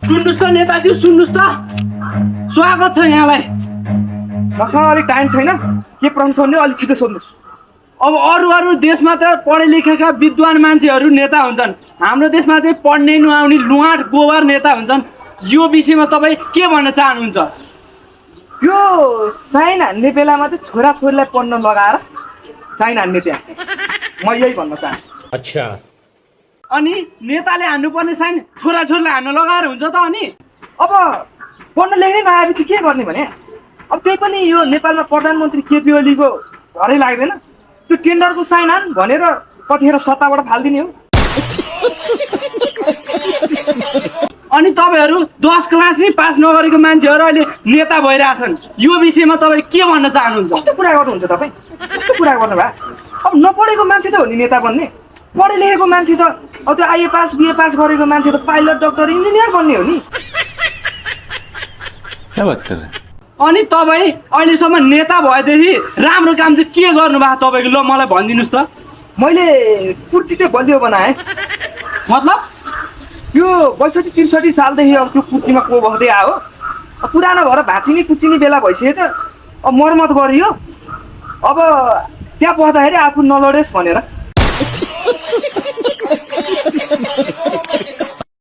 सुन्नुहोस् त नेताजी, सुन्नुहोस् त, स्वागत छ यहाँलाई। मसँग अलिक टाइम छैन, के प्रश्न सोध्ने अलिक छिटो सोध्नुहोस्। अब अरू देशमा त पढे लेखेका विद्वान मान्छेहरू नेता हुन्छन्, हाम्रो देशमा चाहिँ पढ्ने नआउने लुहाट गोबर नेता हुन्छन्। यो विषयमा तपाईँ के भन्न चाहनुहुन्छ? यो साइन हान्ने बेलामा चाहिँ छोराछोरीलाई पढ्न लगाएर साइन हान्ने त्यहाँ, म यही भन्न चाहन्छु। अच्छा, अनि नेताले हान्नुपर्ने साइन छोराछोरीलाई हान्न लगाएर हुन्छ त? अनि अब पढ्न लेख्नै नआएपछि के गर्ने भने, अब त्यही पनि यो नेपालमा प्रधानमन्त्री केपी ओलीको भरै लाग्दैन, त्यो टेन्डरको साइन हान भनेर कतिखेर सत्ताबाट फालिदिने हो। अनि तपाईँहरू 10 क्लास नै पास नगरेको मान्छेहरू अहिले नेता भइरहेछन्, यो विषयमा तपाईँ के भन्न चाहनुहुन्छ? कस्तो कुरा गर्नुहुन्छ तपाईँ? कस्तो कुरा गर्नु भयो? अब नपढेको मान्छे त हो नि नेता बन्ने, पढे लेखेको मान्छे त अब त्यो आइए पास बिए पास गरेको मान्छे त पाइलट डक्टर इन्जिनियर बन्ने हो नि। क्या बात कर रहे हैं? अनि तपाईँ अहिलेसम्म नेता भएदेखि राम्रो काम चाहिँ के गर्नुभएको तपाईँको? ल मलाई भनिदिनुहोस् त। मैले कुर्सी चाहिँ बलियो बनाएँ, मतलब त्यो 62-63 सालदेखि अब त्यो कुर्सीमा को बस्दै आयो, अब पुरानो भएर भाँचिने कुचिने बेला भइसकेछ, अब मर्मत गरियो। अब त्यहाँ बस्दाखेरि आफू नलडेस् भनेर